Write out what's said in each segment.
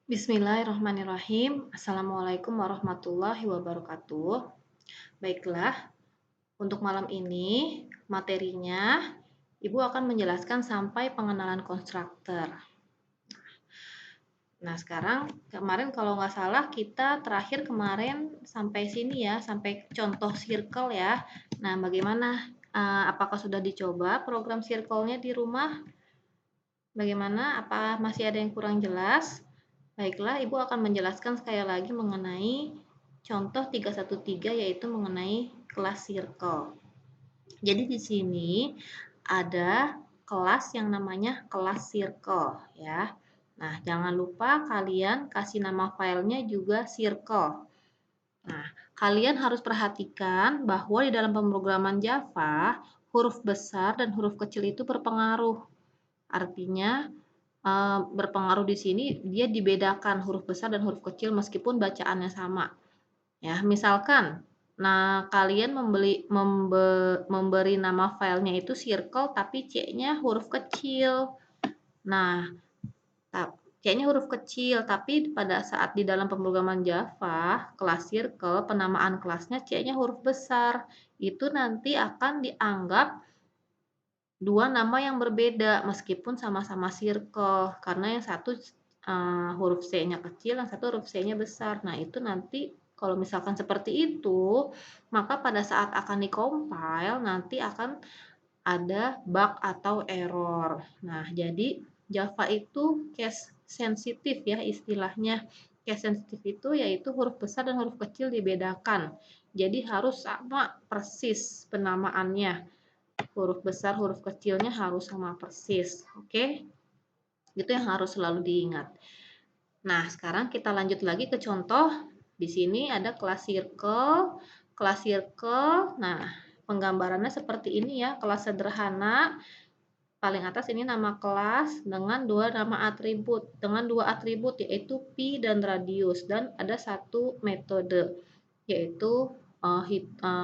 Bismillahirrahmanirrahim. Assalamualaikum warahmatullahi wabarakatuh. Baiklah, untuk malam ini materinya Ibu akan menjelaskan sampai pengenalan konstruktor. Nah, sekarang kemarin kalau nggak salah kita terakhir kemarin sampai sini ya, sampai contoh circle ya. Nah, bagaimana? Apakah sudah dicoba program circle-nya di rumah? Bagaimana? Apa masih ada yang kurang jelas? Baiklah, Ibu akan menjelaskan sekali lagi mengenai contoh 313 yaitu mengenai kelas circle. Jadi di sini ada kelas yang namanya kelas circle ya. Nah, jangan lupa kalian kasih nama filenya juga circle. Nah, kalian harus perhatikan bahwa di dalam pemrograman Java, huruf besar dan huruf kecil itu berpengaruh. Artinya berpengaruh di sini dia dibedakan huruf besar dan huruf kecil meskipun bacaannya sama. Ya, misalkan kalian memberi nama filenya itu circle tapi C-nya huruf kecil. Nah, C-nya huruf kecil tapi pada saat di dalam pemrograman Java, kelas circle penamaan kelasnya C-nya huruf besar. Itu nanti akan dianggap dua nama yang berbeda meskipun sama-sama circle karena yang satu huruf C-nya kecil, yang satu huruf C-nya besar. Nah, itu nanti kalau misalkan seperti itu, maka pada saat akan di-compile nanti akan ada bug atau error. Nah, jadi Java itu case sensitif ya istilahnya. Case sensitif itu yaitu huruf besar dan huruf kecil dibedakan. Jadi harus sama persis penamaannya. Huruf besar, huruf kecilnya harus sama persis. Oke? Itu yang harus selalu diingat. Nah, sekarang kita lanjut lagi ke contoh. Di sini ada kelas circle. Kelas circle, nah penggambarannya seperti ini ya, kelas sederhana. Paling atas ini nama kelas dengan dua nama atribut. Dengan dua atribut yaitu pi dan radius. Dan ada satu metode, yaitu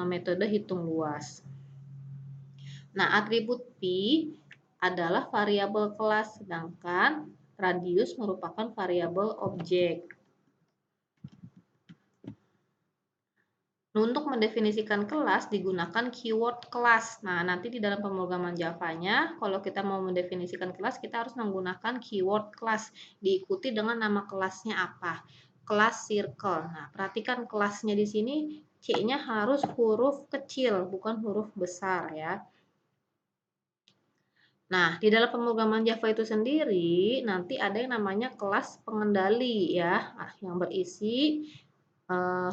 metode hitung luas. Nah, atribut pi adalah variabel kelas, sedangkan radius merupakan variabel objek. Untuk mendefinisikan kelas digunakan keyword kelas. Nah, nanti di dalam pemrograman Java-nya, kalau kita mau mendefinisikan kelas, kita harus menggunakan keyword kelas. Diikuti dengan nama kelasnya apa. Kelas circle. Nah, perhatikan kelasnya di sini, C-nya harus huruf kecil, bukan huruf besar ya. Nah, di dalam pemrograman Java itu sendiri, nanti ada yang namanya kelas pengendali ya, yang berisi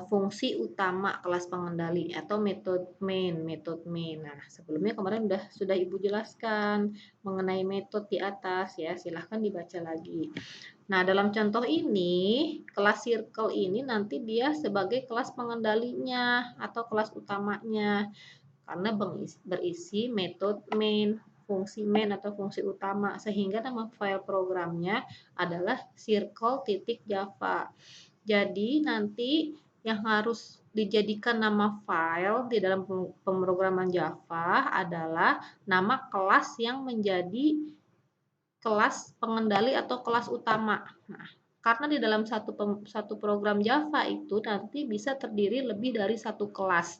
fungsi utama kelas pengendali atau method main. Nah, sebelumnya kemarin sudah Ibu jelaskan mengenai metode di atas ya, silahkan dibaca lagi. Nah, dalam contoh ini, kelas circle ini nanti dia sebagai kelas pengendalinya atau kelas utamanya karena berisi metode main, fungsi main atau fungsi utama, sehingga nama file programnya adalah circle.java. Jadi nanti yang harus dijadikan nama file di dalam pemrograman Java adalah nama kelas yang menjadi kelas pengendali atau kelas utama. Nah, karena di dalam satu program Java itu nanti bisa terdiri lebih dari satu kelas.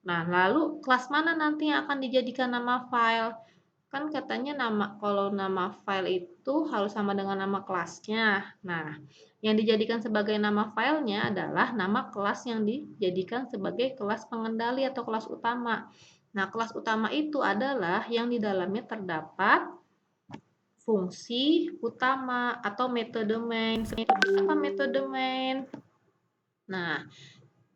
Nah, lalu kelas mana nanti yang akan dijadikan nama file? Kan katanya kalau nama file itu harus sama dengan nama kelasnya. Nah, yang dijadikan sebagai nama filenya adalah nama kelas yang dijadikan sebagai kelas pengendali atau kelas utama. Nah, kelas utama itu adalah yang di dalamnya terdapat fungsi utama atau metode main. Seperti apa metode main? Nah,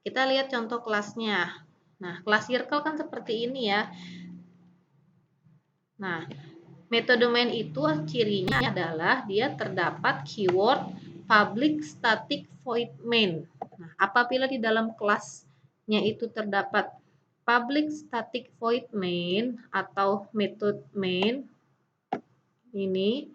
kita lihat contoh kelasnya. Nah, kelas circle kan seperti ini ya. Nah, metode main itu cirinya adalah dia terdapat keyword public static void main. Nah, apabila di dalam kelasnya itu terdapat public static void main atau method main ini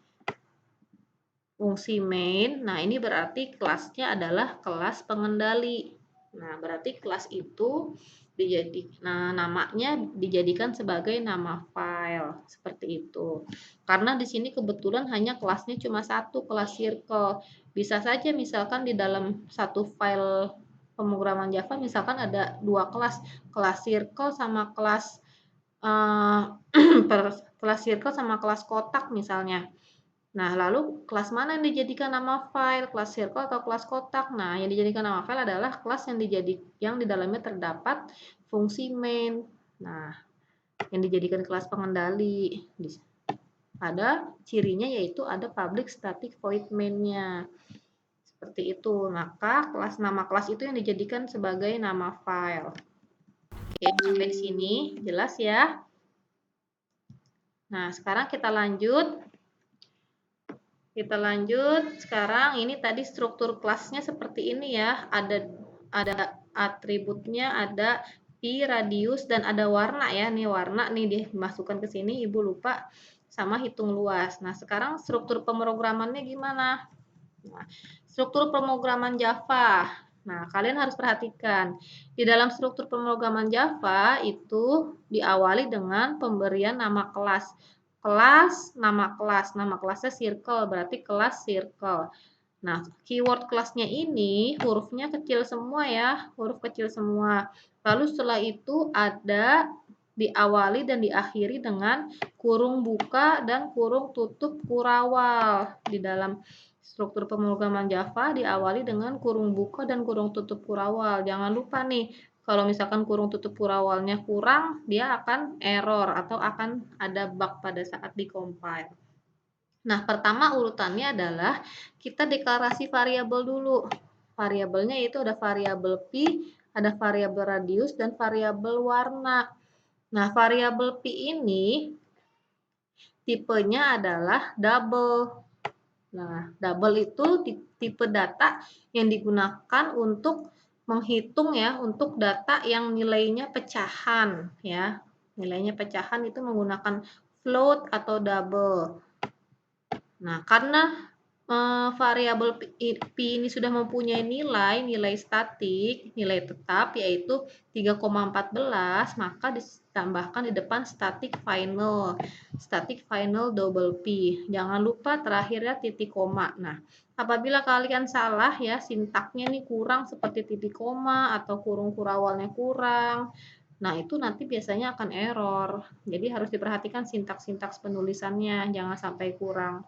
fungsi main, nah ini berarti kelasnya adalah kelas pengendali. Nah, berarti kelas itu Nah, namanya dijadikan sebagai nama file, seperti itu. Karena di sini kebetulan hanya kelasnya cuma satu, kelas circle. Bisa saja misalkan di dalam satu file pemrograman Java misalkan ada dua kelas, kelas circle sama kelas kelas circle sama kelas kotak misalnya. Nah, lalu kelas mana yang dijadikan nama file, kelas circle atau kelas kotak? Nah, yang dijadikan nama file adalah kelas yang di dalamnya terdapat fungsi main. Nah, yang dijadikan kelas pengendali. Ada cirinya yaitu ada public static void main-nya. Seperti itu. Maka nama kelas itu yang dijadikan sebagai nama file. Oke, sampai di sini jelas ya. Nah, sekarang kita lanjut. Sekarang ini tadi struktur kelasnya seperti ini ya. Ada atributnya, ada pi, radius, dan ada warna ya. Nih warna nih dimasukkan ke sini, Ibu lupa sama hitung luas. Nah, sekarang struktur pemrogramannya gimana? Nah, struktur pemrograman Java. Nah, kalian harus perhatikan. Di dalam struktur pemrograman Java itu diawali dengan pemberian nama kelas. Nama kelasnya circle, berarti kelas circle. Nah, keyword kelasnya ini hurufnya kecil semua ya, huruf kecil semua. Lalu setelah itu ada diawali dan diakhiri dengan kurung buka dan kurung tutup kurawal. Di dalam struktur pemrograman Java diawali dengan kurung buka dan kurung tutup kurawal. Jangan lupa nih, kalau misalkan kurung tutup kurawalnya kurang, dia akan error atau akan ada bug pada saat di-compile. Nah, pertama urutannya adalah kita deklarasi variabel dulu. Variabelnya itu ada variabel pi, ada variabel radius, dan variabel warna. Nah, variabel pi ini tipenya adalah double. Nah, double itu tipe data yang digunakan untuk menghitung ya, untuk data yang nilainya pecahan ya. Nilainya pecahan itu menggunakan float atau double. Nah, karena variabel pi ini sudah mempunyai nilai statik, nilai tetap yaitu 3,14, maka ditambahkan di depan static final double pi. Jangan lupa terakhirnya titik koma. Nah, apabila kalian salah ya, sintaknya nih kurang seperti titik koma atau kurung kurawalnya kurang, nah itu nanti biasanya akan error. Jadi harus diperhatikan sintaks-sintaks penulisannya, jangan sampai kurang.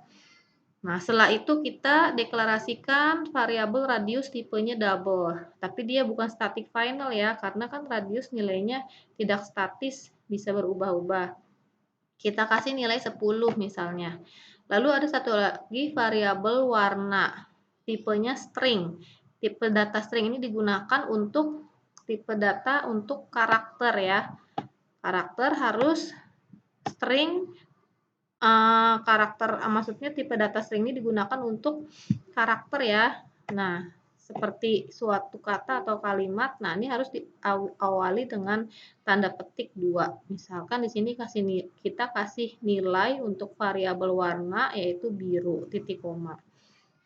Nah, setelah itu kita deklarasikan variabel radius tipenya double. Tapi dia bukan static final ya, karena kan radius nilainya tidak statis, bisa berubah-ubah. Kita kasih nilai 10 misalnya. Lalu ada satu lagi variabel warna, tipenya string. Tipe data string ini digunakan untuk tipe data untuk karakter ya. Karakter harus string maksudnya tipe data string ini digunakan untuk karakter ya. Nah, seperti suatu kata atau kalimat, nah ini harus diawali dengan tanda petik 2. Misalkan di sini kita kasih nilai untuk variabel warna yaitu biru, titik koma.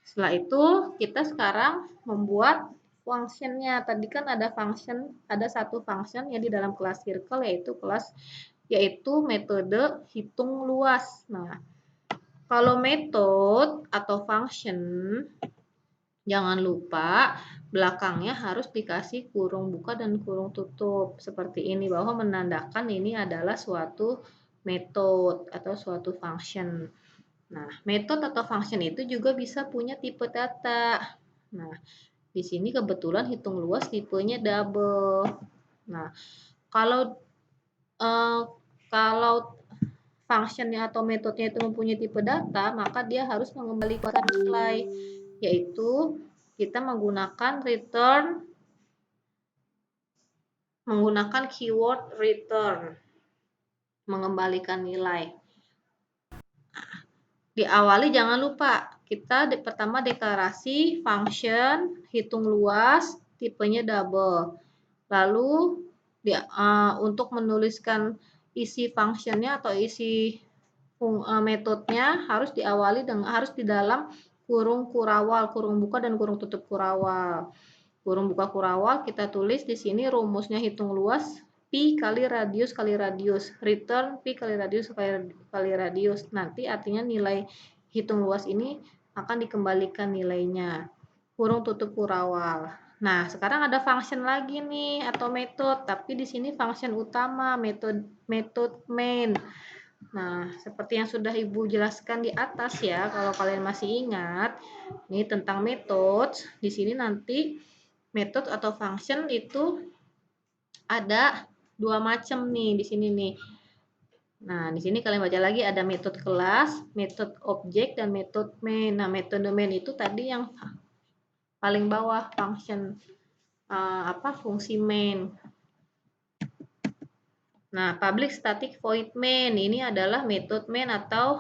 Setelah itu kita sekarang membuat functionnya. Tadi kan ada satu function yang di dalam kelas circle yaitu metode hitung luas. Nah, kalau metode atau function, jangan lupa belakangnya harus dikasih kurung buka dan kurung tutup. Seperti ini, bahwa menandakan ini adalah suatu metode atau suatu function. Nah, metode atau function itu juga bisa punya tipe data. Nah, di sini kebetulan hitung luas tipenya double. Nah, kalau functionnya atau metodenya itu mempunyai tipe data, maka dia harus mengembalikan nilai, yaitu kita menggunakan keyword return, mengembalikan nilai. Diawali jangan lupa, kita pertama deklarasi function, hitung luas, tipenya double. Lalu untuk menuliskan isi functionnya atau isi metodenya harus di dalam kurung kurawal, kurung buka dan kurung tutup kurawal. Kurung buka kurawal kita tulis di sini rumusnya hitung luas pi kali radius kali radius. Return pi kali radius kali radius. Nanti artinya nilai hitung luas ini akan dikembalikan nilainya. Kurung tutup kurawal. Nah, sekarang ada function lagi nih atau metode, tapi di sini function utama, metode main. Nah, seperti yang sudah Ibu jelaskan di atas ya, kalau kalian masih ingat, ini tentang metode. Di sini nanti metode atau function itu ada dua macam nih di sini nih. Nah, di sini kalian baca lagi ada metode kelas, metode objek, dan metode main. Nah, metode main itu tadi yang paling bawah function fungsi main. Nah, public static void main ini adalah metode main atau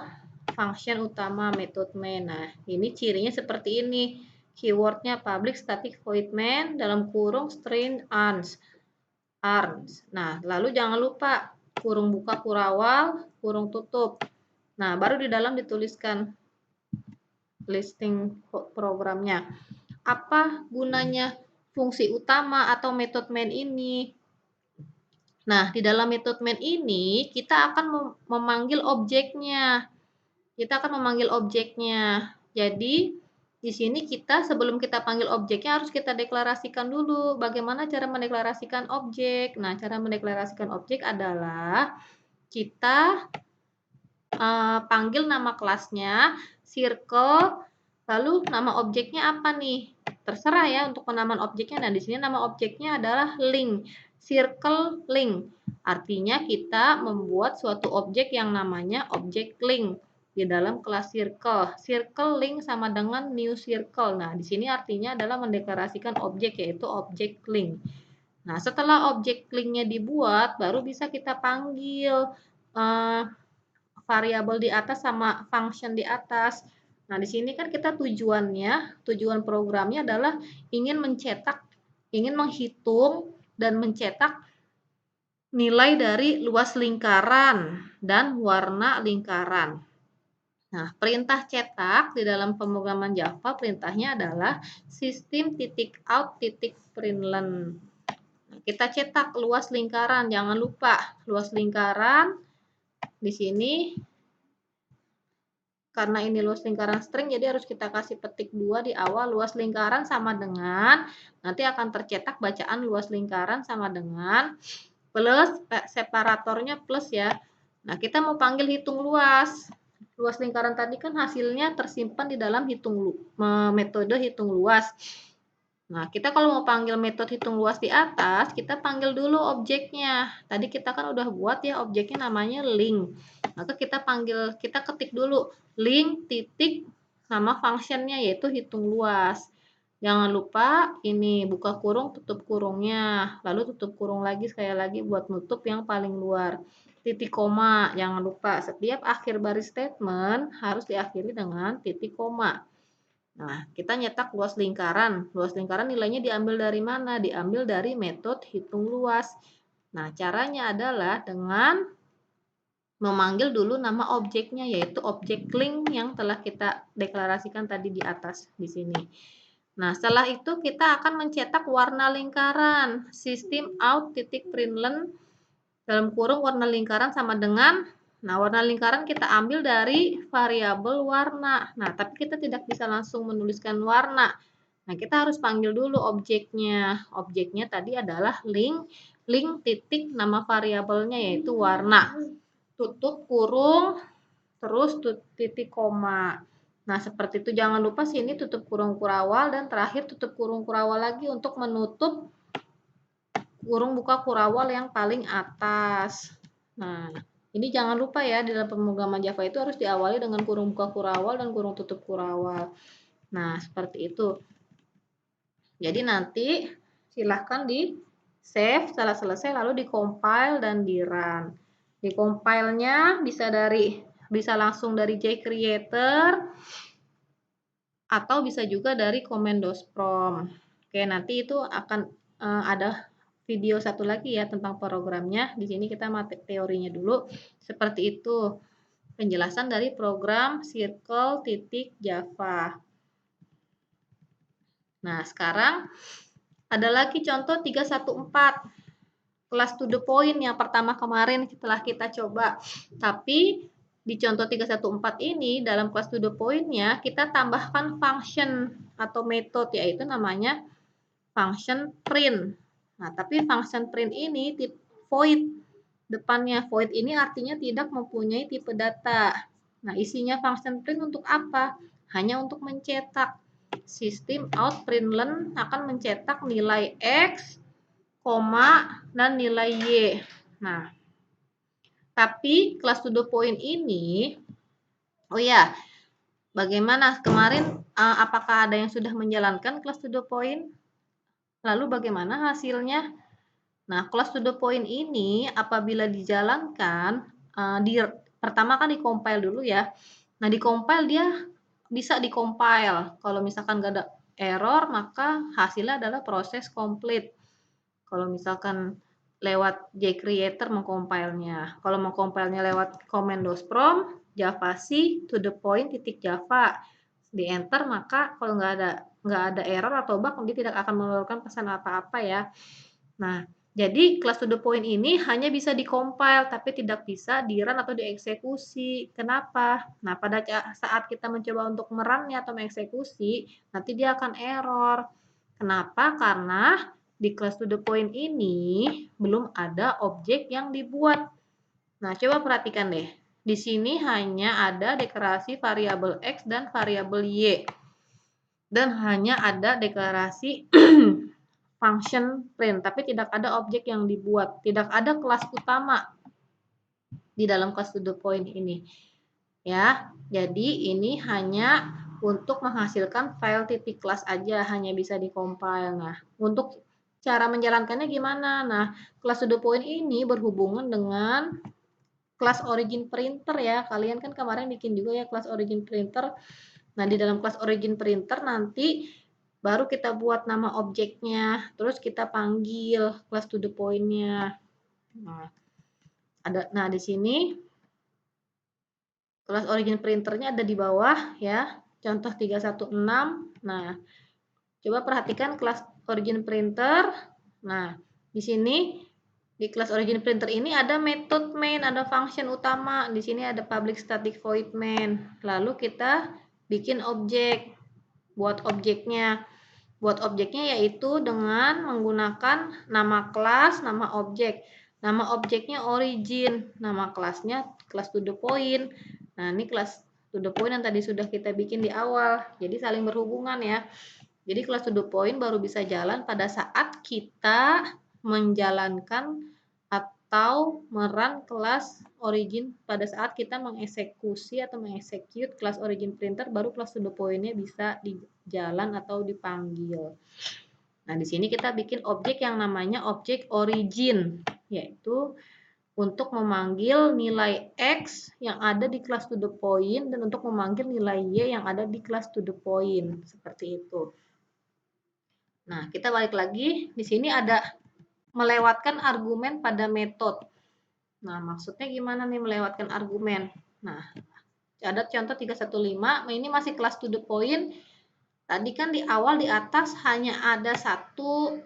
function utama metode main. Nah, ini cirinya seperti ini. Keywordnya public static void main dalam kurung string arms. Nah, lalu jangan lupa kurung buka kurawal, kurung tutup. Nah, baru di dalam dituliskan listing programnya. Apa gunanya fungsi utama atau metode main ini? Nah, di dalam metode main ini kita akan memanggil objeknya. Kita akan memanggil objeknya. Jadi, di sini kita sebelum kita panggil objeknya harus kita deklarasikan dulu. Bagaimana cara mendeklarasikan objek? Nah, cara mendeklarasikan objek adalah kita panggil nama kelasnya, circle, lalu nama objeknya apa nih? Terserah ya untuk penamaan objeknya. Nah, di sini nama objeknya adalah link. Circle link. Artinya kita membuat suatu objek yang namanya objek link di dalam kelas circle. Circle link sama dengan new circle. Nah, di sini artinya adalah mendeklarasikan objek yaitu objek link. Nah, setelah objek linknya dibuat, baru bisa kita panggil variabel di atas sama function di atas. Nah, di sini kan kita tujuan programnya adalah ingin menghitung dan mencetak nilai dari luas lingkaran dan warna lingkaran. Nah, perintah cetak di dalam pemrograman Java perintahnya adalah system.out.println. Nah, kita cetak luas lingkaran, jangan lupa luas lingkaran di sini karena ini luas lingkaran string, jadi harus kita kasih petik 2 di awal. Luas lingkaran sama dengan, nanti akan tercetak bacaan luas lingkaran sama dengan, plus, separatornya plus ya. Nah, kita mau panggil hitung luas. Luas lingkaran tadi kan hasilnya tersimpan di dalam metode hitung luas. Nah, kita kalau mau panggil metode hitung luas di atas, kita panggil dulu objeknya. Tadi kita kan udah buat ya objeknya namanya link. Maka kita ketik dulu link titik nama functionnya yaitu hitung luas. Jangan lupa ini buka kurung tutup kurungnya, lalu tutup kurung lagi sekali lagi buat nutup yang paling luar. Titik koma, jangan lupa setiap akhir baris statement harus diakhiri dengan titik koma. Nah, kita nyetak luas lingkaran. Luas lingkaran nilainya diambil dari mana? Diambil dari metode hitung luas. Nah, caranya adalah dengan memanggil dulu nama objeknya, yaitu objek link yang telah kita deklarasikan tadi di atas di sini. Nah, setelah itu kita akan mencetak warna lingkaran. System out.println dalam kurung warna lingkaran sama dengan, nah warna lingkaran kita ambil dari variabel warna. Nah, tapi kita tidak bisa langsung menuliskan warna. Nah, kita harus panggil dulu objeknya. Objeknya tadi adalah link titik nama variabelnya yaitu warna. Tutup kurung, terus titik koma. Nah, seperti itu. Jangan lupa sini tutup kurung kurawal dan terakhir tutup kurung kurawal lagi untuk menutup kurung buka kurawal yang paling atas. Nah, ini jangan lupa ya, di dalam pemrograman Java itu harus diawali dengan kurung buka kurawal dan kurung tutup kurawal. Nah, seperti itu. Jadi nanti silahkan di save setelah selesai lalu di-compile dan di-run. Di-compile-nya bisa langsung dari jcreator atau bisa juga dari command.prom. Oke, nanti itu akan ada video satu lagi ya tentang programnya. Di sini kita materi teorinya dulu. Seperti itu penjelasan dari program Circle.Java. Nah, sekarang Ada lagi contoh 314. Kelas to the point yang pertama kemarin setelah kita coba. Tapi di contoh 314 ini dalam kelas to the point-nya kita tambahkan function atau metode yaitu namanya function print. Nah, tapi function print ini tipe void. Depannya void ini artinya tidak mempunyai tipe data. Nah, isinya function print untuk apa? Hanya untuk mencetak. Sistem out println akan mencetak nilai X, koma, dan nilai Y. Nah, tapi kelas to the point ini, oh ya, bagaimana kemarin, apakah ada yang sudah menjalankan kelas to the point? Lalu bagaimana hasilnya? Nah, kelas to the point ini apabila dijalankan, pertama kan di-compile dulu ya. Nah, di-compile dia bisa di-compile. Kalau misalkan nggak ada error, maka hasilnya adalah proses complete. Kalau misalkan lewat jcreator mengcompile-nya. Kalau mengcompile-nya lewat command-prompt, javc to the point titik java di enter, maka kalau nggak ada error atau bug dia tidak akan mengeluarkan pesan apa-apa ya. Nah, jadi class to the point ini hanya bisa di-compile tapi tidak bisa di-run atau dieksekusi. Kenapa? Nah, pada saat kita mencoba untuk merunnya atau mengeksekusi, nanti dia akan error. Kenapa? Karena di class to the point ini belum ada objek yang dibuat. Nah, coba perhatikan deh. Di sini hanya ada deklarasi variabel X dan variabel Y. Dan hanya ada deklarasi function print, tapi tidak ada objek yang dibuat. Tidak ada kelas utama di dalam class to the point ini. Ya, jadi ini hanya untuk menghasilkan file titik kelas aja, hanya bisa di-compile. Nah, untuk cara menjalankannya gimana? Nah, class to the point ini berhubungan dengan class origin printer ya. Kalian kan kemarin bikin juga ya class origin printer. Nah, di dalam class origin printer nanti baru kita buat nama objeknya, terus kita panggil class to the point-nya. Nah, di sini kelas origin printernya ada di bawah ya. Contoh 316. Nah, coba perhatikan kelas origin printer. Nah, di sini di kelas origin printer ini ada method main, ada function utama. Di sini ada public static void main. Lalu kita bikin objek. Buat objeknya. Buat objeknya yaitu dengan menggunakan nama kelas, nama objek. Nama objeknya origin, nama kelasnya class to the point. Nah, ini class to the point yang tadi sudah kita bikin di awal. Jadi saling berhubungan ya. Jadi class to the point baru bisa jalan pada saat kita menjalankan atau merun kelas origin. Pada saat kita mengeksekusi atau mengeksekut kelas origin printer, baru class to the point-nya bisa dijalan atau dipanggil. Nah, di sini kita bikin objek yang namanya objek origin, yaitu untuk memanggil nilai X yang ada di class to the point dan untuk memanggil nilai Y yang ada di class to the point. Seperti itu. Nah, kita balik lagi. Di sini ada melewatkan argumen pada metode. Nah, maksudnya gimana nih melewatkan argumen? Nah, ada contoh 315, ini masih class to the point. Tadi kan di awal di atas hanya ada satu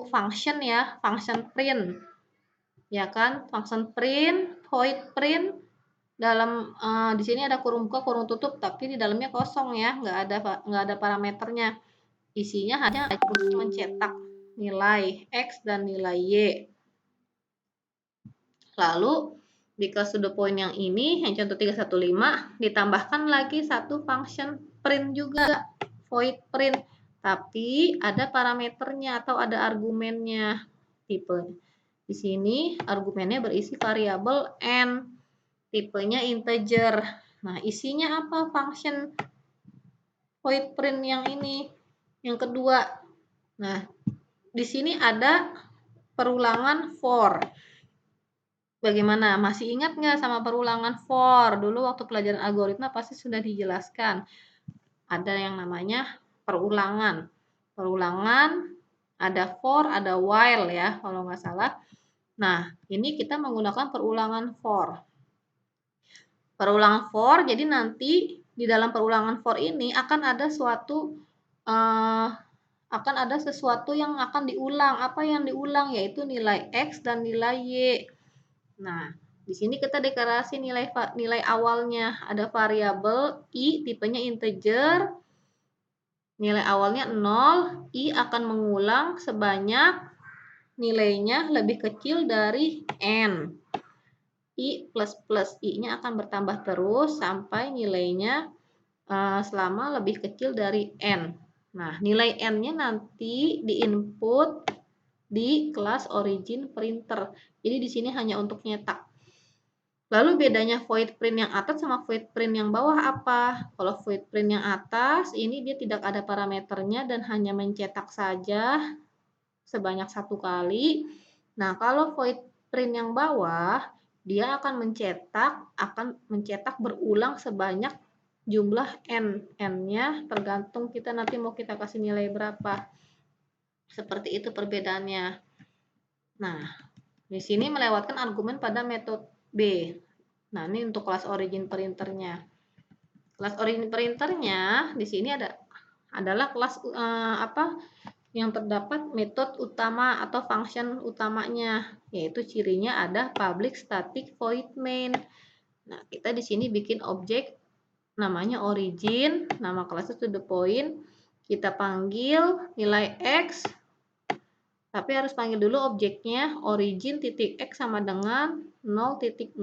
function ya, function print. Ya kan? Function print, void print. Dalam di sini ada kurung buka, kurung tutup, tapi di dalamnya kosong ya, nggak ada parameternya. Isinya hanya untuk mencetak nilai X dan nilai Y. Lalu di class to the point yang ini, yang contoh 315, ditambahkan lagi satu function print juga, void print. Tapi ada parameternya atau ada argumennya. Tipe di sini argumennya berisi variabel n, tipenya integer. Nah, isinya apa function void print yang ini? Yang kedua. Nah, di sini ada perulangan for. Bagaimana? Masih ingat nggak sama perulangan for? Dulu waktu pelajaran algoritma pasti sudah dijelaskan. Ada yang namanya perulangan. Perulangan, ada for, ada while ya, kalau nggak salah. Nah, ini kita menggunakan perulangan for. Perulangan for, jadi nanti di dalam perulangan for ini akan ada suatu akan ada sesuatu yang akan diulang. Apa yang diulang? Yaitu nilai X dan nilai Y. Nah, di sini kita deklarasi nilai awalnya. Ada variabel I tipenya integer. Nilai awalnya 0. I akan mengulang sebanyak nilainya lebih kecil dari N. I plus I-nya akan bertambah terus sampai nilainya selama lebih kecil dari N. Nah, nilai N-nya nanti diinput di kelas origin printer. Jadi di sini hanya untuk nyetak. Lalu bedanya void print yang atas sama void print yang bawah apa? Kalau void print yang atas, ini dia tidak ada parameternya dan hanya mencetak saja sebanyak 1 kali. Nah, kalau void print yang bawah, dia akan mencetak berulang sebanyak jumlah n. N-nya tergantung kita nanti mau kita kasih nilai berapa. Seperti itu perbedaannya. Nah, di sini melewatkan argumen pada metode B. Nah, ini untuk kelas origin printernya. Kelas origin printernya di sini adalah kelas yang terdapat metode utama atau function utamanya, yaitu cirinya ada public static void main. Nah, kita di sini bikin objek namanya origin, nama kelasnya to the point. Kita panggil nilai X, tapi harus panggil dulu objeknya origin titik X sama dengan 0,0.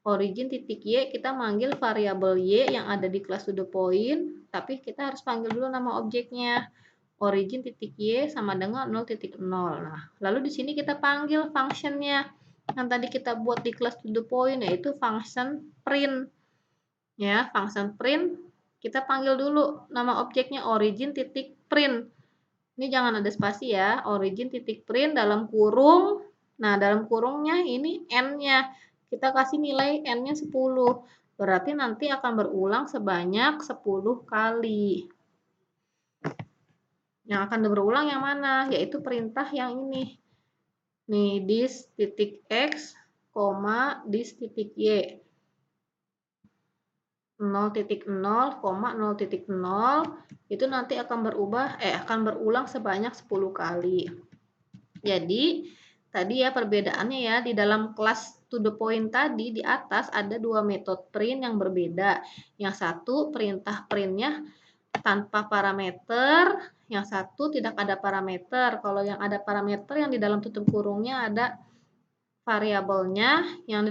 Origin titik Y kita manggil variabel Y yang ada di kelas to the point, tapi kita harus panggil dulu nama objeknya. Origin titik Y sama dengan 0,0. Nah, lalu di sini kita panggil functionnya yang tadi kita buat di kelas to the point, yaitu function print. Ya, function print kita panggil dulu nama objeknya origin titik print. Ini jangan ada spasi ya, origin titik print dalam kurung. Nah, dalam kurungnya ini n-nya. Kita kasih nilai n-nya 10. Berarti nanti akan berulang sebanyak 10 kali. Yang akan berulang yang mana? Yaitu perintah yang ini. Nih, dis titik X, dis titik Y. 0,0, 0,0 itu nanti akan berulang sebanyak 10 kali. Jadi, tadi ya perbedaannya ya, di dalam kelas to the point tadi di atas ada 2 metode print yang berbeda. Yang satu perintah printnya tanpa parameter, yang satu tidak ada parameter. Kalau yang ada parameter yang di dalam tutup kurungnya ada variabelnya, yang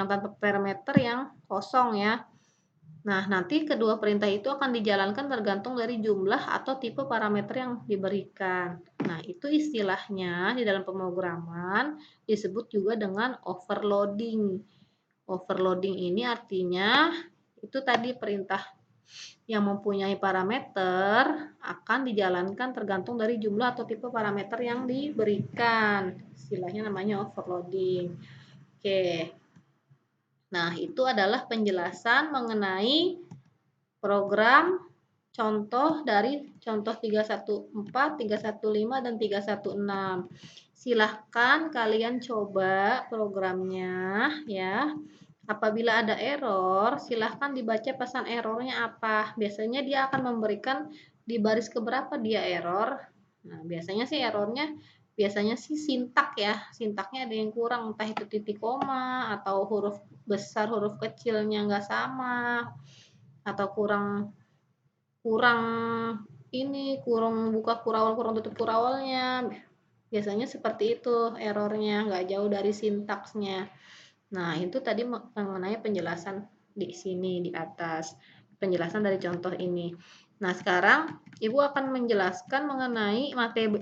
tanpa parameter yang kosong ya. Nah, nanti kedua perintah itu akan dijalankan tergantung dari jumlah atau tipe parameter yang diberikan. Nah, itu istilahnya di dalam pemrograman disebut juga dengan overloading. Overloading ini artinya itu tadi perintah yang mempunyai parameter akan dijalankan tergantung dari jumlah atau tipe parameter yang diberikan. Istilahnya namanya overloading. Oke. Nah, itu adalah penjelasan mengenai program contoh dari contoh 314, 315, dan 316. Silahkan kalian coba programnya ya. Apabila ada error, silahkan dibaca pesan errornya apa. Biasanya dia akan memberikan di baris keberapa dia error. Nah, biasanya sih errornya sintak ya. Sintaknya ada yang kurang, entah itu titik koma atau huruf besar huruf kecilnya nggak sama, atau kurang buka kurawal kurang tutup kurawalnya. Biasanya seperti itu errornya, nggak jauh dari sintaksnya. Nah, itu tadi mengenai penjelasan di sini di atas, penjelasan dari contoh ini. Nah, sekarang Ibu akan menjelaskan mengenai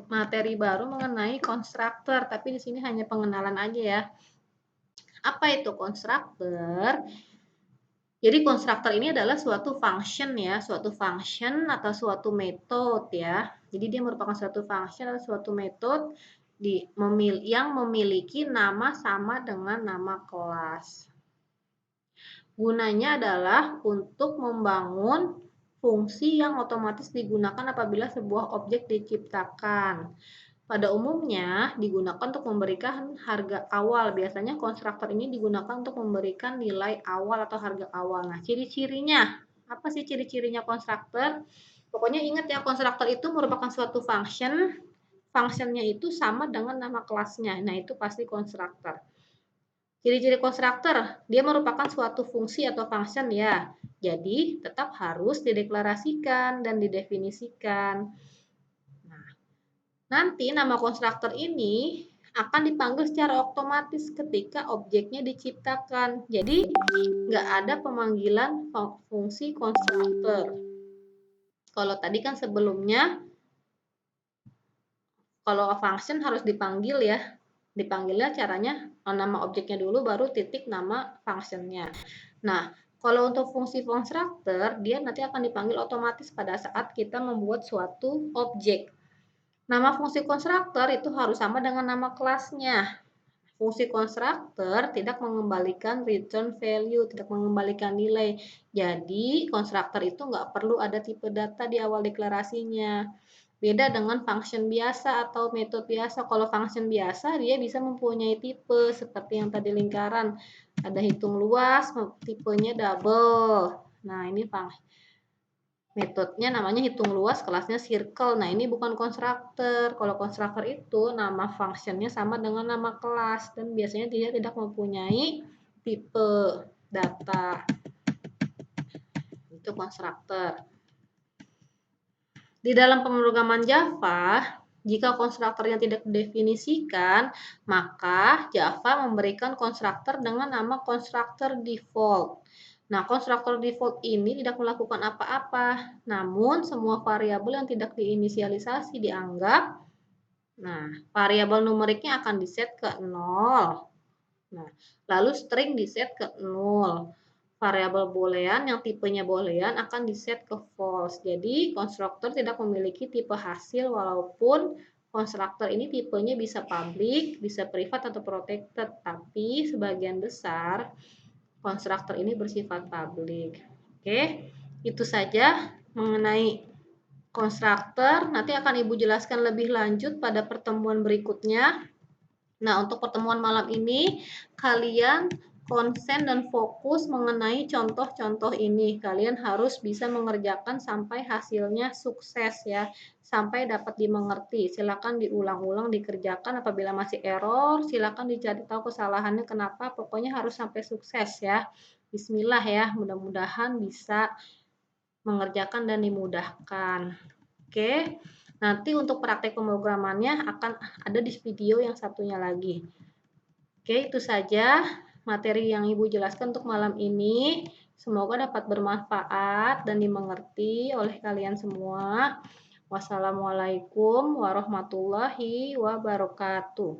materi baru mengenai konstruktor, tapi di sini hanya pengenalan aja ya. Apa itu konstruktor? Jadi konstruktor ini adalah suatu function ya, suatu function atau suatu metode ya. Jadi dia merupakan suatu function atau suatu metode yang memiliki nama sama dengan nama kelas. Gunanya adalah untuk membangun fungsi yang otomatis digunakan apabila sebuah objek diciptakan. Pada umumnya digunakan untuk memberikan harga awal. Biasanya konstruktor ini digunakan untuk memberikan nilai awal atau harga awal. Nah, ciri-cirinya. Apa sih ciri-cirinya konstruktor? Pokoknya ingat ya, konstruktor itu merupakan suatu function, functionnya itu sama dengan nama kelasnya. Nah, itu pasti konstruktor. Ciri-ciri konstruktor, dia merupakan suatu fungsi atau function ya. Jadi, tetap harus dideklarasikan dan didefinisikan. Nah, nanti nama konstruktor ini akan dipanggil secara otomatis ketika objeknya diciptakan. Jadi, nggak ada pemanggilan fungsi konstruktor. Kalau tadi kan sebelumnya, kalau function harus dipanggil ya. Dipanggilnya caranya nama objeknya dulu baru titik nama functionnya. Nah, kalau untuk fungsi konstruktor, dia nanti akan dipanggil otomatis pada saat kita membuat suatu objek. Nama fungsi konstruktor itu harus sama dengan nama kelasnya. Fungsi konstruktor tidak mengembalikan return value, tidak mengembalikan nilai. Jadi, konstruktor itu nggak perlu ada tipe data di awal deklarasinya. Beda dengan function biasa atau metode biasa. Kalau function biasa, dia bisa mempunyai tipe seperti yang tadi lingkaran. Ada hitung luas, tipenya double. Nah, ini metodenya namanya hitung luas, kelasnya circle. Nah, ini bukan konstruktor. Kalau konstruktor itu nama functionnya sama dengan nama kelas dan biasanya dia tidak mempunyai tipe data. Itu konstruktor. Di dalam pemrograman Java, jika konstruktornya tidak didefinisikan, maka Java memberikan konstruktor dengan nama konstruktor default. Nah, konstruktor default ini tidak melakukan apa-apa, namun semua variabel yang tidak diinisialisasi dianggap, variabel numeriknya akan diset ke 0. Nah, lalu string diset ke 0. Variabel boolean yang tipenya boolean akan diset ke false. Jadi, konstruktor tidak memiliki tipe hasil walaupun konstruktor ini tipenya bisa public, bisa private atau protected, tapi sebagian besar konstruktor ini bersifat public. Oke, itu saja mengenai konstruktor. Nanti akan Ibu jelaskan lebih lanjut pada pertemuan berikutnya. Nah, untuk pertemuan malam ini, kalian konsen dan fokus mengenai contoh-contoh ini. Kalian harus bisa mengerjakan sampai hasilnya sukses ya, sampai dapat dimengerti. Silakan diulang-ulang, dikerjakan. Apabila masih error, silakan dicari tahu kesalahannya kenapa. Pokoknya harus sampai sukses ya. Bismillah ya, mudah-mudahan bisa mengerjakan dan dimudahkan. Oke, nanti untuk praktek pemrogramannya akan ada di video yang satunya lagi. Oke, itu saja materi yang Ibu jelaskan untuk malam ini. Semoga dapat bermanfaat dan dimengerti oleh kalian semua. Wassalamualaikum warahmatullahi wabarakatuh.